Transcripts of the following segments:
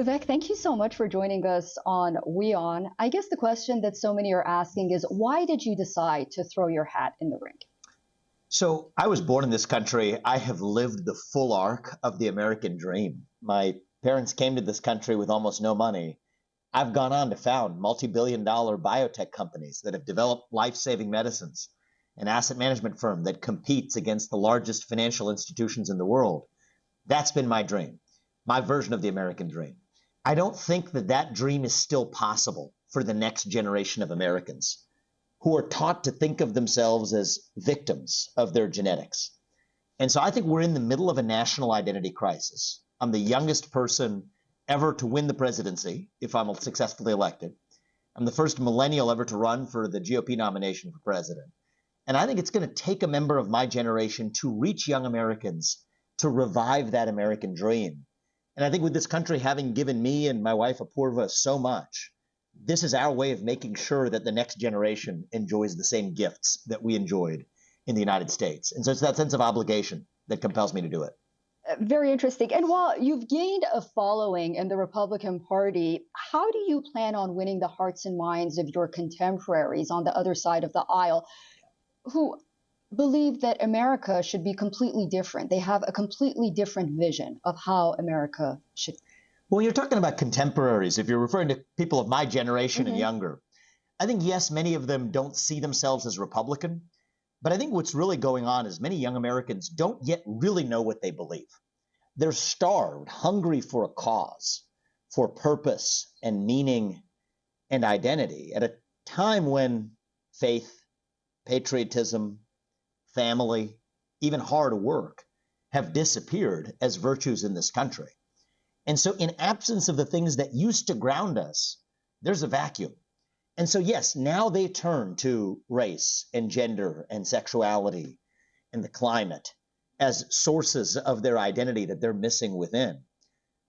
Vivek, thank you so much for joining us on WION. I guess the question that so many are asking is, why did you decide to throw your hat in the ring? So I was born in this country. I have lived the full arc of the American dream. My parents came to this country with almost no money. I've gone on to found multi-billion-dollar biotech companies that have developed life-saving medicines, an asset management firm that competes against the largest financial institutions in the world. That's been my dream, my version of the American dream. I don't think that that dream is still possible for the next generation of Americans who are taught to think of themselves as victims of their genetics. And so I think we're in the middle of a national identity crisis. I'm the youngest person ever to win the presidency if I'm successfully elected. I'm the first millennial ever to run for the GOP nomination for president. And I think it's going to take a member of my generation to reach young Americans to revive that American dream. And I think with this country having given me and my wife Apurva so much, this is our way of making sure that the next generation enjoys the same gifts that we enjoyed in the United States. And so it's that sense of obligation that compels me to do it. Very interesting. And while you've gained a following in the Republican Party, how do you plan on winning the hearts and minds of your contemporaries on the other side of the aisle who believe that America should be completely different? They have a completely different vision of how America should. Well, you're talking about contemporaries. If you're referring to people of my generation and younger, I think, yes, many of them don't see themselves as Republican. But I think what's really going on is many young Americans don't yet really know what they believe. They're starved, hungry for a cause, for purpose and meaning and identity at a time when faith, patriotism, family, even hard work have disappeared as virtues in this country. And so in absence of the things that used to ground us, there's a vacuum. And so, yes, now they turn to race and gender and sexuality and the climate as sources of their identity that they're missing within.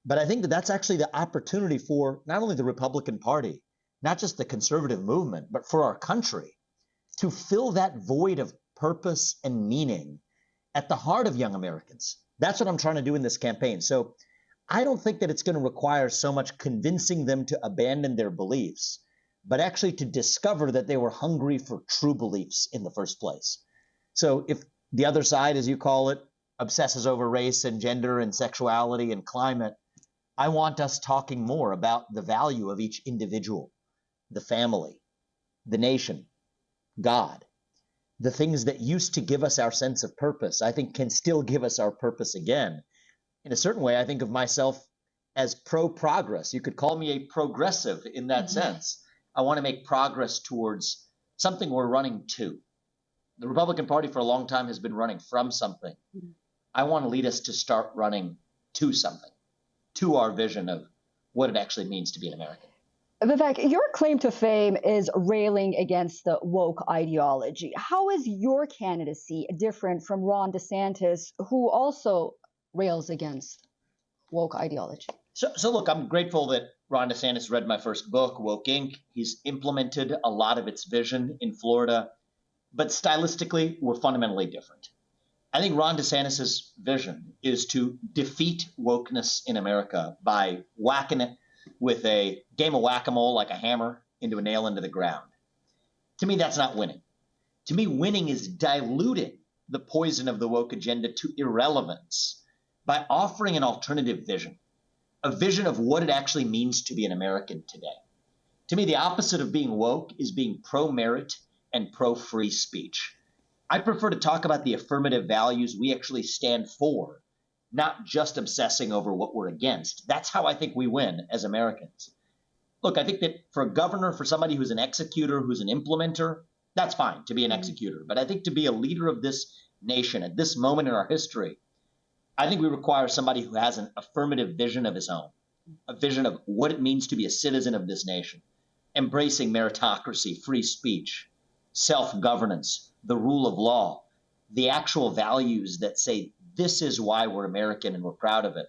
But I think that that's actually the opportunity for not only the Republican Party, not just the conservative movement, but for our country to fill that void of purpose and meaning at the heart of young Americans. That's what I'm trying to do in this campaign. So I don't think that it's going to require so much convincing them to abandon their beliefs, but actually to discover that they were hungry for true beliefs in the first place. So if the other side, as you call it, obsesses over race and gender and sexuality and climate, I want us talking more about the value of each individual, the family, the nation, God. The things that used to give us our sense of purpose, I think can still give us our purpose again. In a certain way, I think of myself as pro-progress. You could call me a progressive in that sense. I want to make progress towards something we're running to. The Republican Party for a long time has been running from something. I want to lead us to start running to something, to our vision of what it actually means to be an American. Vivek, your claim to fame is railing against the woke ideology. How is your candidacy different from Ron DeSantis, who also rails against woke ideology? So look, I'm grateful that Ron DeSantis read my first book, Woke Inc. He's implemented a lot of its vision in Florida, but stylistically, we're fundamentally different. I think Ron DeSantis' vision is to defeat wokeness in America by whacking it with a game of whack-a-mole like a hammer into a nail into the ground. To me, that's not winning. To me, winning is diluting the poison of the woke agenda to irrelevance by offering an alternative vision, a vision of what it actually means to be an American today. To me, the opposite of being woke is being pro-merit and pro-free speech. I prefer to talk about the affirmative values we actually stand for, not just obsessing over what we're against. That's how I think we win as Americans. Look, I think that for a governor, for somebody who's an executor, who's an implementer, that's fine to be an executor. But I think to be a leader of this nation at this moment in our history, I think we require somebody who has an affirmative vision of his own, a vision of what it means to be a citizen of this nation, embracing meritocracy, free speech, self-governance, the rule of law, the actual values that say this is why we're American and we're proud of it.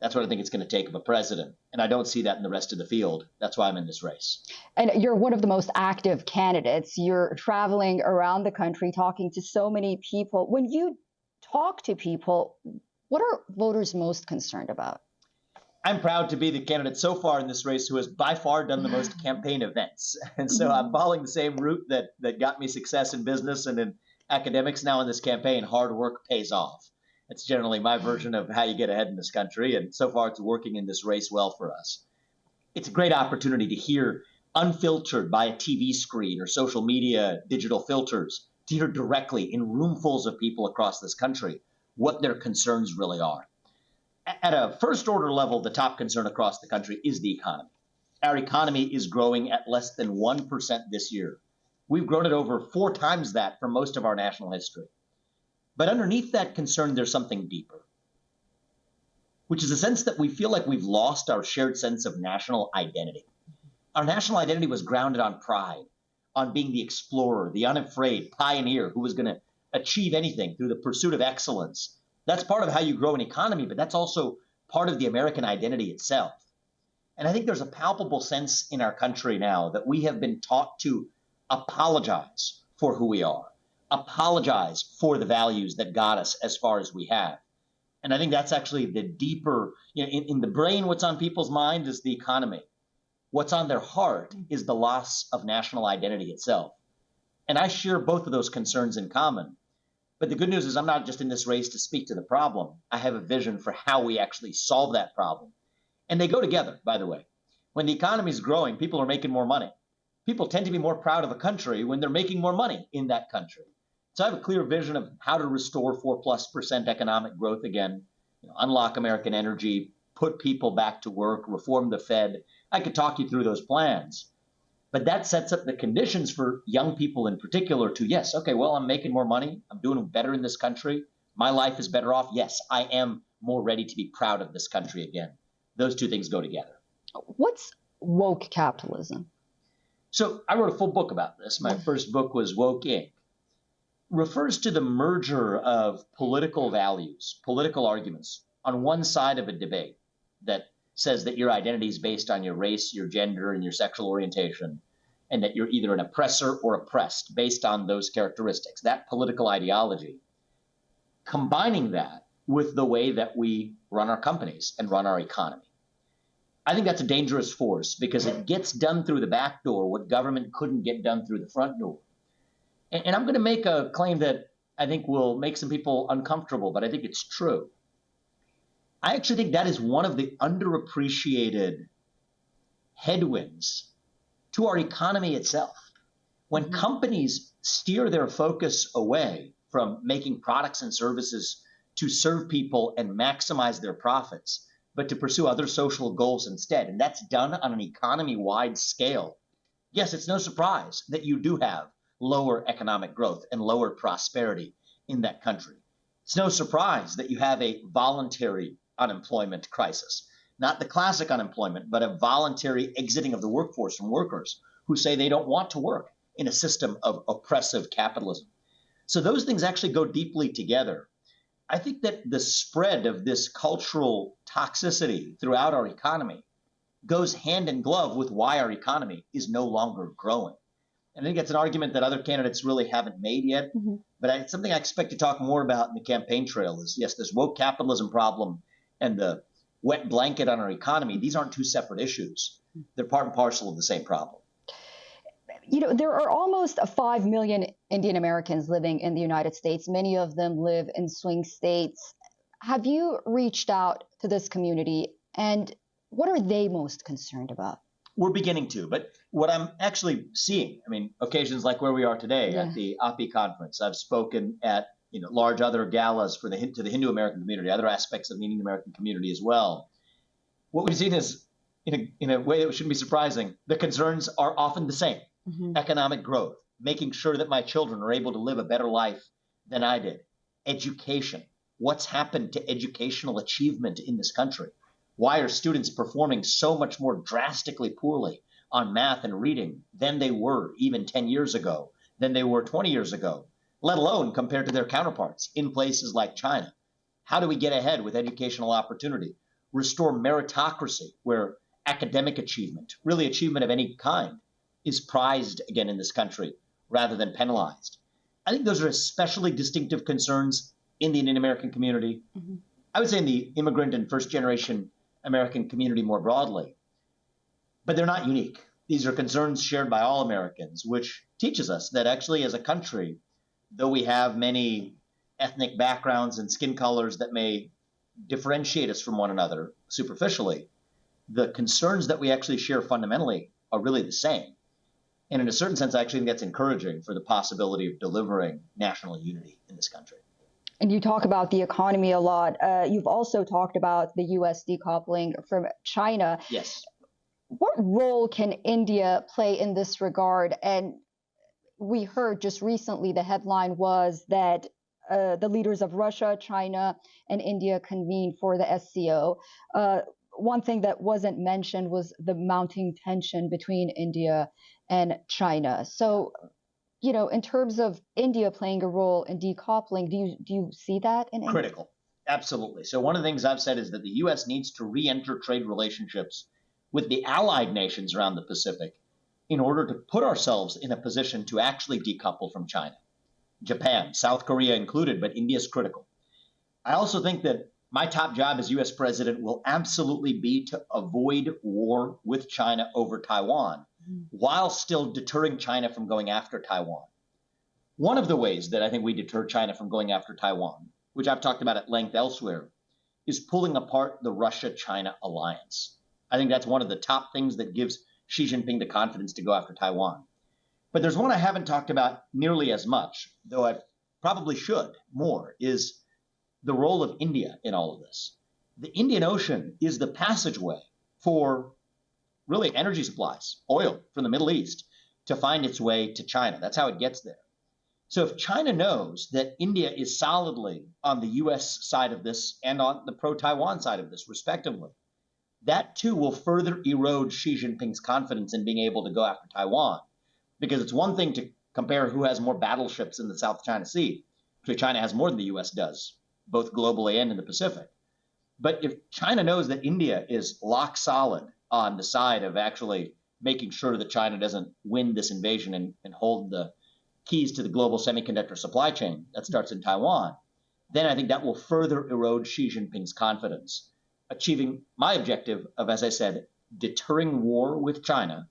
That's what I think it's going to take of a president. And I don't see that in the rest of the field. That's why I'm in this race. And you're one of the most active candidates. You're traveling around the country talking to so many people. When you talk to people, what are voters most concerned about? I'm proud to be the candidate so far in this race who has by far done the most campaign events. And so I'm following the same route that got me success in business and in academics. Now in this campaign, hard work pays off. It's generally my version of how you get ahead in this country. And so far it's working in this race well for us. It's a great opportunity to hear unfiltered by a TV screen or social media digital filters, to hear directly in roomfuls of people across this country what their concerns really are. At a first order level, the top concern across the country is the economy. Our economy is growing at less than 1% this year. We've grown at over 4 times that for most of our national history. But underneath that concern, there's something deeper, which is a sense that we feel like we've lost our shared sense of national identity. Our national identity was grounded on pride, on being the explorer, the unafraid pioneer who was going to achieve anything through the pursuit of excellence. That's part of how you grow an economy, but that's also part of the American identity itself. And I think there's a palpable sense in our country now that we have been taught to apologize for who we are, apologize for the values that got us as far as we have. And I think that's actually the deeper, in the brain, what's on people's mind is the economy. What's on their heart is the loss of national identity itself. And I share both of those concerns in common. But the good news is I'm not just in this race to speak to the problem. I have a vision for how we actually solve that problem. And they go together, by the way. When the economy is growing, people are making more money. People tend to be more proud of a country when they're making more money in that country. So I have a clear vision of how to restore 4+% economic growth again, unlock American energy, put people back to work, reform the Fed. I could talk you through those plans. But that sets up the conditions for young people in particular to, yes, okay, well, I'm making more money. I'm doing better in this country. My life is better off. Yes, I am more ready to be proud of this country again. Those two things go together. What's woke capitalism? So I wrote a full book about this. My first book was Woke Inc. Refers to the merger of political values, political arguments on one side of a debate that says that your identity is based on your race, your gender, and your sexual orientation, and that you're either an oppressor or oppressed based on those characteristics, that political ideology. Combining that with the way that we run our companies and run our economy. I think that's a dangerous force because it gets done through the back door what government couldn't get done through the front door. And I'm going to make a claim that I think will make some people uncomfortable, but I think it's true. I actually think that is one of the underappreciated headwinds to our economy itself. When companies steer their focus away from making products and services to serve people and maximize their profits, but to pursue other social goals instead, and that's done on an economy-wide scale, yes, it's no surprise that you do have lower economic growth and lower prosperity in that country. It's no surprise that you have a voluntary unemployment crisis, not the classic unemployment, but a voluntary exiting of the workforce from workers who say they don't want to work in a system of oppressive capitalism. So those things actually go deeply together. I think that the spread of this cultural toxicity throughout our economy goes hand in glove with why our economy is no longer growing. And I think it's an argument that other candidates really haven't made yet, but it's something I expect to talk more about in the campaign trail is, yes, this woke capitalism problem and the wet blanket on our economy, these aren't two separate issues. They're part and parcel of the same problem. There are almost 5 million Indian Americans living in the United States. Many of them live in swing states. Have you reached out to this community, and what are they most concerned about? We're beginning to, but what I'm actually seeing, occasions like where we are today at the API conference, I've spoken at large other galas to the Hindu American community, other aspects of the Indian American community as well. What we've seen is, in a way that shouldn't be surprising, the concerns are often the same. Economic growth, making sure that my children are able to live a better life than I did. Education, what's happened to educational achievement in this country? Why are students performing so much more drastically poorly on math and reading than they were even 10 years ago, than they were 20 years ago, let alone compared to their counterparts in places like China? How do we get ahead with educational opportunity? Restore meritocracy, where academic achievement, really achievement of any kind, is prized again in this country rather than penalized. I think those are especially distinctive concerns in the Indian American community. I would say in the immigrant and first generation American community more broadly. But they're not unique. These are concerns shared by all Americans, which teaches us that actually as a country, though we have many ethnic backgrounds and skin colors that may differentiate us from one another superficially, the concerns that we actually share fundamentally are really the same. And in a certain sense, I actually think that's encouraging for the possibility of delivering national unity in this country. And you talk about the economy a lot. You've also talked about the U.S. decoupling from China. Yes. What role can India play in this regard? And we heard just recently the headline was that the leaders of Russia, China, and India convened for the SCO. One thing that wasn't mentioned was the mounting tension between India and China. So, in terms of India playing a role in decoupling, do you see that in India? Critical. Absolutely. So one of the things I've said is that the U.S. needs to re-enter trade relationships with the allied nations around the Pacific in order to put ourselves in a position to actually decouple from China. Japan, South Korea included, but India is critical. I also think that my top job as U.S. president will absolutely be to avoid war with China over Taiwan while still deterring China from going after Taiwan. One of the ways that I think we deter China from going after Taiwan, which I've talked about at length elsewhere, is pulling apart the Russia-China alliance. I think that's one of the top things that gives Xi Jinping the confidence to go after Taiwan. But there's one I haven't talked about nearly as much, though I probably should more, is the role of India in all of this. The Indian Ocean is the passageway for really energy supplies, oil from the Middle East, to find its way to China. That's how it gets there. So if China knows that India is solidly on the U.S. side of this and on the pro-Taiwan side of this, respectively, that too will further erode Xi Jinping's confidence in being able to go after Taiwan. Because it's one thing to compare who has more battleships in the South China Sea. Actually, China has more than the U.S. does, both globally and in the Pacific. But if China knows that India is lock solid on the side of actually making sure that China doesn't win this invasion and hold the keys to the global semiconductor supply chain that starts in Taiwan, then I think that will further erode Xi Jinping's confidence, achieving my objective of, as I said, deterring war with China,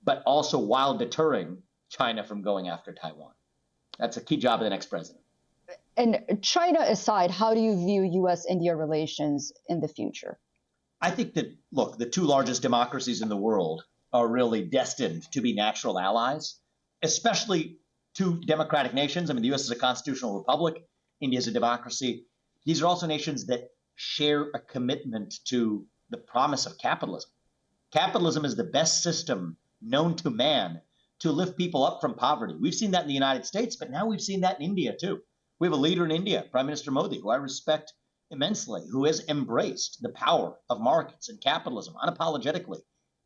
but also while deterring China from going after Taiwan. That's a key job of the next president. And China aside, how do you view U.S.-India relations in the future? I think that, look, the two largest democracies in the world are really destined to be natural allies, especially two democratic nations. I mean, the U.S. is a constitutional republic. India is a democracy. These are also nations that share a commitment to the promise of capitalism. Capitalism is the best system known to man to lift people up from poverty. We've seen that in the United States, but now we've seen that in India too. We have a leader in India, Prime Minister Modi, who I respect immensely, who has embraced the power of markets and capitalism unapologetically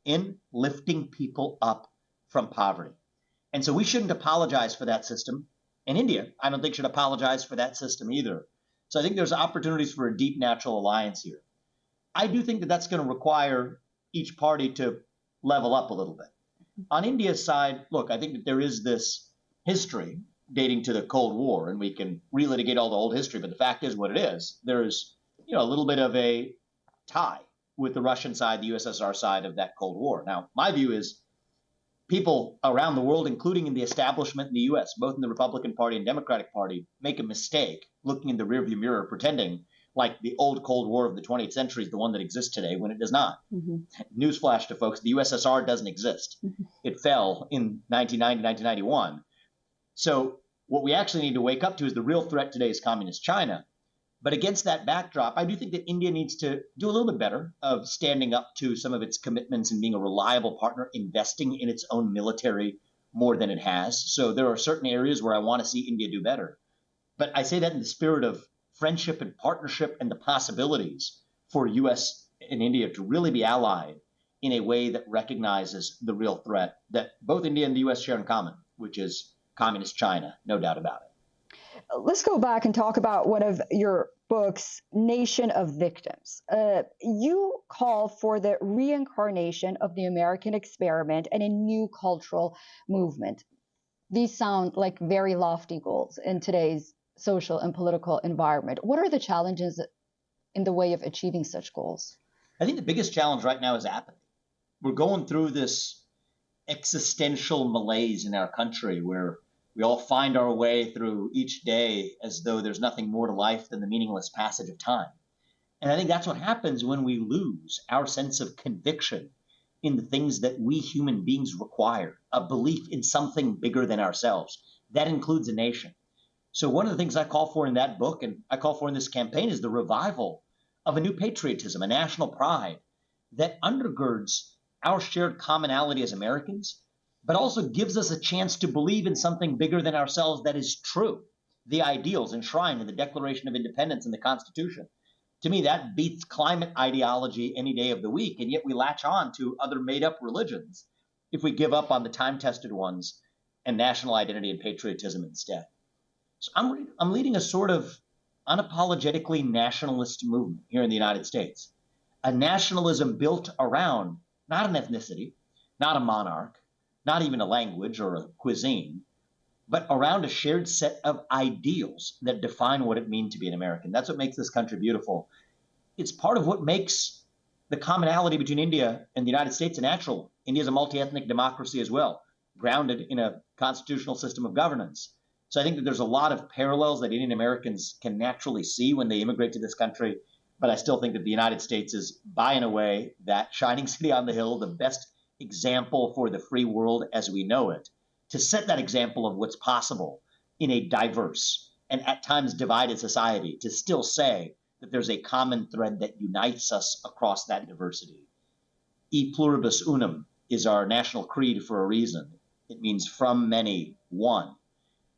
in lifting people up from poverty. And so we shouldn't apologize for that system. And India, I don't think, should apologize for that system either. So I think there's opportunities for a deep natural alliance here. I do think that that's going to require each party to level up a little bit. On India's side, look, I think that there is this history dating to the Cold War, and we can relitigate all the old history, but the fact is what it is. There's, a little bit of a tie with the Russian side, the USSR side of that Cold War. Now, my view is people around the world, including in the establishment in the US, both in the Republican Party and Democratic Party, make a mistake looking in the rearview mirror, pretending like the old Cold War of the 20th century is the one that exists today when it does not. Mm-hmm. Newsflash to folks, the USSR doesn't exist. Mm-hmm. It fell in 1990, 1991. So what we actually need to wake up to is the real threat today is communist China. But against that backdrop, I do think that India needs to do a little bit better of standing up to some of its commitments and being a reliable partner, investing in its own military more than it has. So there are certain areas where I want to see India do better. But I say that in the spirit of friendship and partnership and the possibilities for U.S. and India to really be allied in a way that recognizes the real threat that both India and the U.S. share in common, which is communist China, no doubt about it. Let's go back and talk about one of your books, Nation of Victims. You call for the reincarnation of the American experiment and a new cultural movement. These sound like very lofty goals in today's social and political environment. What are the challenges in the way of achieving such goals? I think the biggest challenge right now is apathy. We're going through this existential malaise in our country where we all find our way through each day as though there's nothing more to life than the meaningless passage of time. And I think that's what happens when we lose our sense of conviction in the things that we human beings require, a belief in something bigger than ourselves. That includes a nation. So one of the things I call for in that book and I call for in this campaign is the revival of a new patriotism, a national pride that undergirds our shared commonality as Americans, but also gives us a chance to believe in something bigger than ourselves that is true, the ideals enshrined in the Declaration of Independence and the Constitution. To me, that beats climate ideology any day of the week, and yet we latch on to other made-up religions if we give up on the time-tested ones and national identity and patriotism instead. So I'm leading a sort of unapologetically nationalist movement here in the United States, a nationalism built around not an ethnicity, not a monarch, not even a language or a cuisine, but around a shared set of ideals that define what it means to be an American. That's what makes this country beautiful. It's part of what makes the commonality between India and the United States a natural. India is a multi-ethnic democracy as well, grounded in a constitutional system of governance. So I think that there's a lot of parallels that Indian Americans can naturally see when they immigrate to this country. But I still think that the United States is, by and away, that shining city on the hill, the best example for the free world as we know it, to set that example of what's possible in a diverse and at times divided society, to still say that there's a common thread that unites us across that diversity. E pluribus unum is our national creed for a reason. It means from many, one.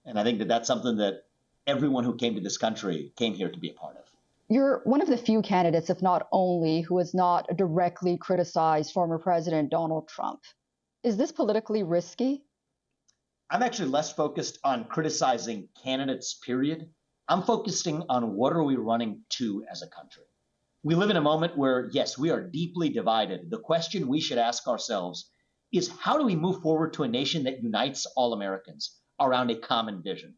And I think that that's something that everyone who came to this country came here to be a part of. You're one of the few candidates, if not only, who has not directly criticized former President Donald Trump. Is this politically risky? I'm actually less focused on criticizing candidates, period. I'm focusing on what are we running to as a country. We live in a moment where, yes, we are deeply divided. The question we should ask ourselves is how do we move forward to a nation that unites all Americans around a common vision?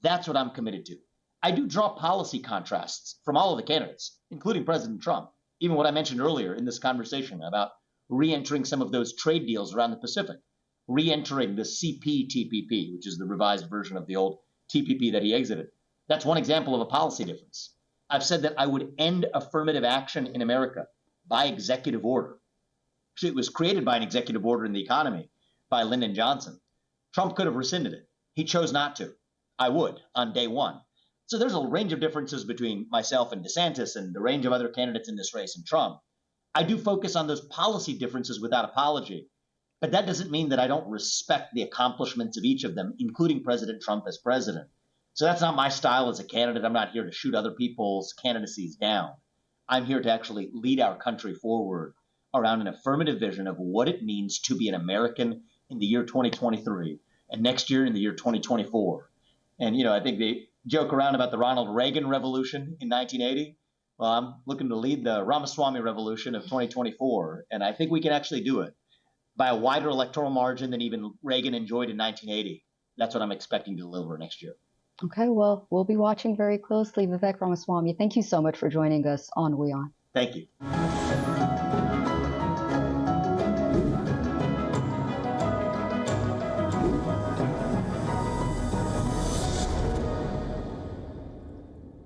That's what I'm committed to. I do draw policy contrasts from all of the candidates, including President Trump, even what I mentioned earlier in this conversation about re-entering some of those trade deals around the Pacific, re-entering the CPTPP, which is the revised version of the old TPP that he exited. That's one example of a policy difference. I've said that I would end affirmative action in America by executive order. Actually, it was created by an executive order in the economy by Lyndon Johnson. Trump could have rescinded it. He chose not to. I would on day one. So there's a range of differences between myself and DeSantis and the range of other candidates in this race and Trump. I do focus on those policy differences without apology, but that doesn't mean that I don't respect the accomplishments of each of them, including President Trump as president. So that's not my style as a candidate. I'm not here to shoot other people's candidacies down. I'm here to actually lead our country forward around an affirmative vision of what it means to be an American in the year 2023 and next year in the year 2024. And, I think they joke around about the Ronald Reagan revolution in 1980. Well, I'm looking to lead the Ramaswamy revolution of 2024. And I think we can actually do it by a wider electoral margin than even Reagan enjoyed in 1980. That's what I'm expecting to deliver next year. Okay, well, we'll be watching very closely. Vivek Ramaswamy, thank you so much for joining us on WION. Thank you.